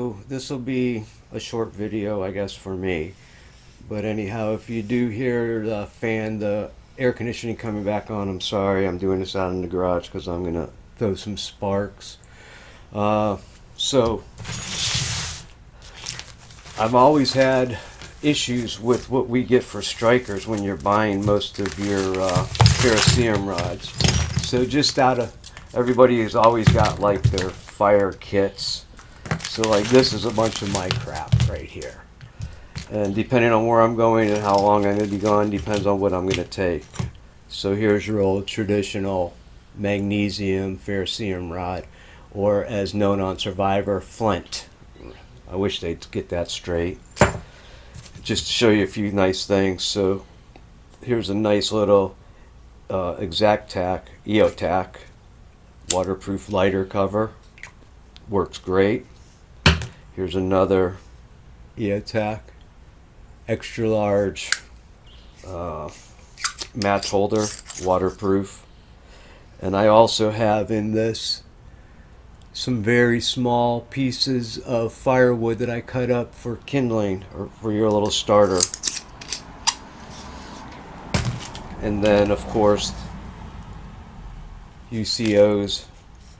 So this will be a short video, I guess, for me. But anyhow, if you do hear the fan, the air conditioning coming back on, I'm sorry. I'm doing this out in the garage because I'm gonna throw some sparks. So I've always had issues with what we get for strikers when you're buying most of your ferrocerium rods. So just out of everybody has always got like their fire kits. So like this is a bunch of my crap right here. And depending on where I'm going and how long I'm going to be gone depends on what I'm going to take. So here's your old traditional magnesium ferrocerium rod, or as known on Survivor, flint. I wish they'd get that straight. Just to show you a few nice things. So here's a nice little Exactac EOTac waterproof lighter cover. Works great. Here's another EOTac extra large match holder, waterproof. And I also have in this some very small pieces of firewood that I cut up for kindling or for your little starter. And then of course UCOs,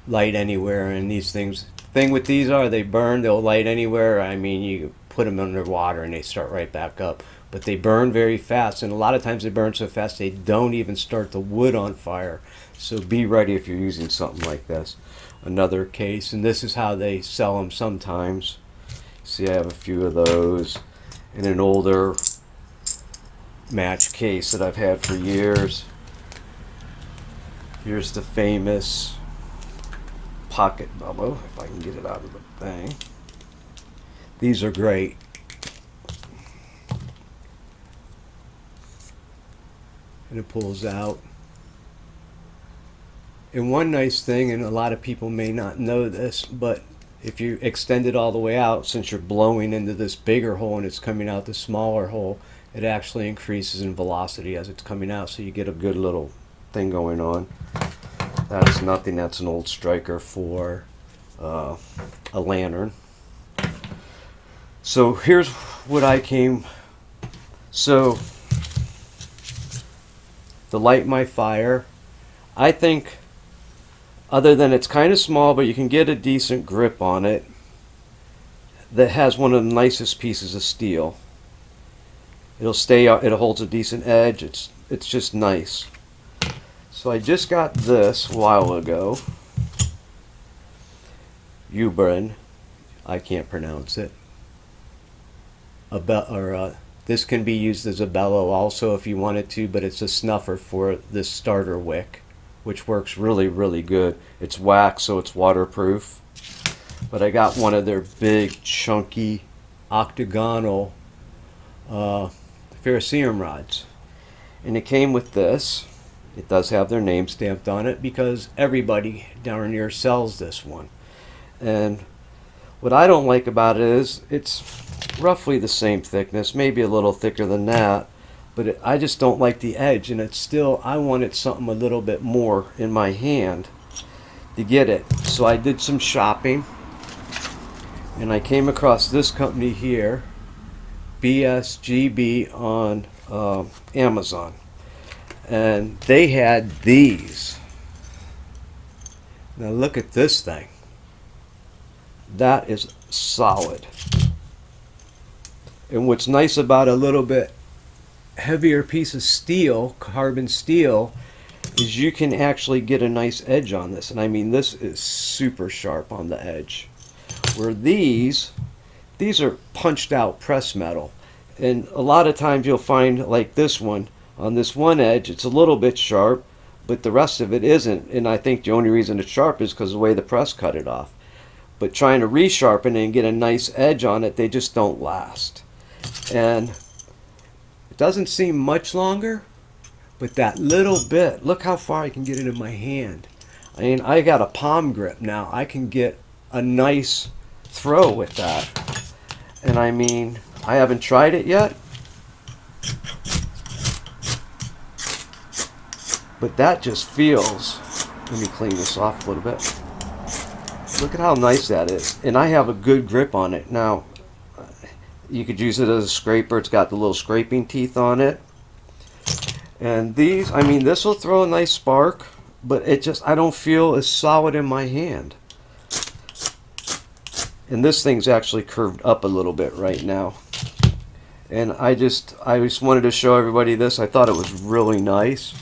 light anywhere, and these things, thing with these are they burn, they'll light anywhere. I mean, you put them underwater and they start right back up, but they burn very fast, and a lot of times they burn so fast they don't even start the wood on fire. So be ready if you're using something like this. Another case, and this is how they sell them sometimes. See, I have a few of those in an older match case that I've had for years. Here's the famous pocket bubble, if I can get it out of the thing. These are great. And it pulls out. And one nice thing, and a lot of people may not know this, but if you extend it all the way out, since you're blowing into this bigger hole and it's coming out the smaller hole, it actually increases in velocity as it's coming out, so you get a good little thing going on. That's nothing, that's an old striker for a lantern. So here's what I came, so to light my fire, I think, other than it's kind of small, but you can get a decent grip on it, that has one of the nicest pieces of steel. It'll stay, it holds a decent edge, it's just nice. So I just got this a while ago. Ubrin, I can't pronounce it. This can be used as a bellow also if you wanted to, but it's a snuffer for this starter wick, which works really, really good. It's wax, so it's waterproof. But I got one of their big, chunky, octagonal ferrocerium rods. And it came with this. It does have their name stamped on it because everybody down here sells this one. And what I don't like about it is it's roughly the same thickness, maybe a little thicker than that, but I just don't like the edge, and it's still, I wanted something a little bit more in my hand to get it. So I did some shopping and I came across this company here, BSGB, on Amazon, and they had these. Now look at this thing. That is solid. And what's nice about a little bit heavier piece of steel, carbon steel, is you can actually get a nice edge on this. And I mean, this is super sharp on the edge. Where these are punched out press metal. And a lot of times you'll find, like this one, on this one edge, it's a little bit sharp, but the rest of it isn't. And I think the only reason it's sharp is because of the way the press cut it off. But trying to resharpen it and get a nice edge on it, they just don't last. And it doesn't seem much longer, but that little bit, look how far I can get it in my hand. I mean, I got a palm grip now. I can get a nice throw with that. And I mean, I haven't tried it yet, but that just feels, let me clean this off a little bit. Look at how nice that is. And I have a good grip on it. Now, you could use it as a scraper. It's got the little scraping teeth on it. And these, I mean, this will throw a nice spark, but it just, I don't feel as solid in my hand. And this thing's actually curved up a little bit right now. And I just wanted to show everybody this. I thought it was really nice.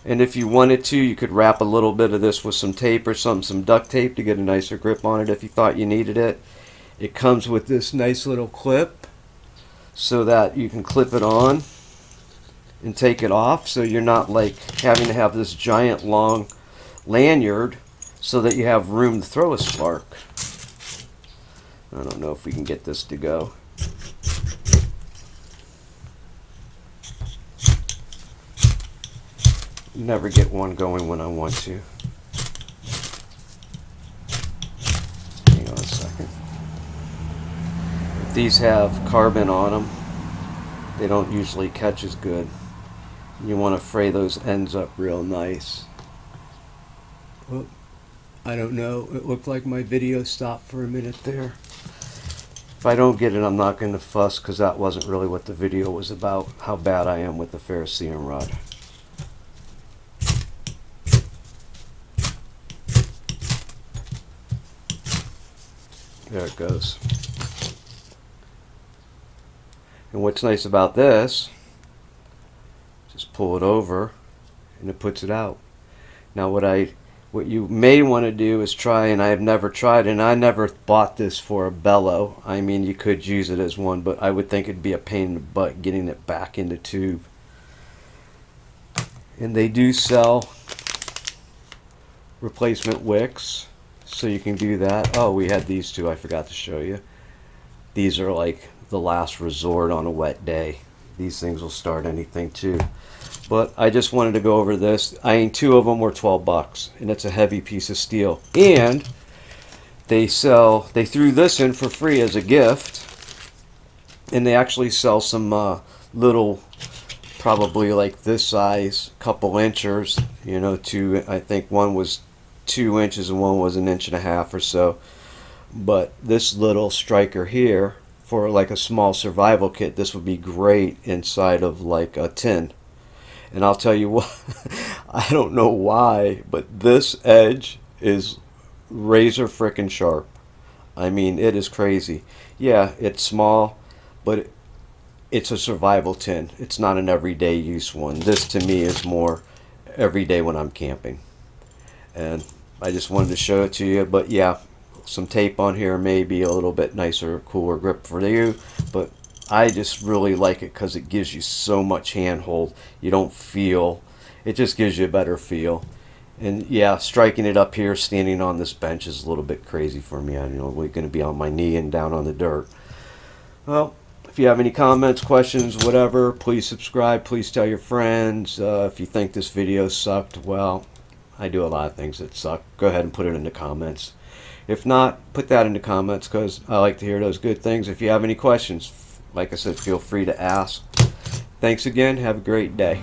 And if you wanted to, you could wrap a little bit of this with some tape or something, some duct tape to get a nicer grip on it if you thought you needed it. It comes with this nice little clip so that you can clip it on and take it off, so you're not like having to have this giant long lanyard so that you have room to throw a spark. I don't know if we can get this to go. Never get one going when I want to. Hang on a second. If these have carbon on them, they don't usually catch as good. You want to fray those ends up real nice. Oh, I don't know. It looked like my video stopped for a minute there. If I don't get it, I'm not going to fuss, because that wasn't really what the video was about, how bad I am with the ferrocerium rod. There it goes. And what's nice about this, just pull it over and it puts it out. Now what you may want to do is try, and I have never tried, and I never bought this for a bellow. I mean, you could use it as one, but I would think it'd be a pain in the butt getting it back in the tube. And they do sell replacement wicks, so you can do that. Oh, we had these two, I forgot to show you. These are like the last resort on a wet day. These things will start anything too. But I just wanted to go over this. I mean, two of them were 12 bucks, and it's a heavy piece of steel. And they threw this in for free as a gift, and they actually sell some little, probably like this size, couple inches, you know, I think one was 2 inches and one was 1.5 inches or so. But this little striker here, for like a small survival kit, this would be great inside of like a tin. And I'll tell you what, I don't know why, but this edge is razor frickin' sharp. I mean, it is crazy. Yeah, it's small, but it's a survival tin. It's not an everyday use one. This to me is more everyday when I'm camping. And I just wanted to show it to you. But yeah, some tape on here may be a little bit nicer, cooler grip for you, but I just really like it because it gives you so much handhold. You don't feel, it just gives you a better feel. And yeah, striking it up here, standing on this bench is a little bit crazy for me. I know we're going to be on my knee and down on the dirt. Well, if you have any comments, questions, whatever, please subscribe. Please tell your friends. If you think this video sucked, well, I do a lot of things that suck. Go ahead and put it in the comments. If not, put that in the comments, because I like to hear those good things. If you have any questions, like I said, feel free to ask. Thanks again. Have a great day.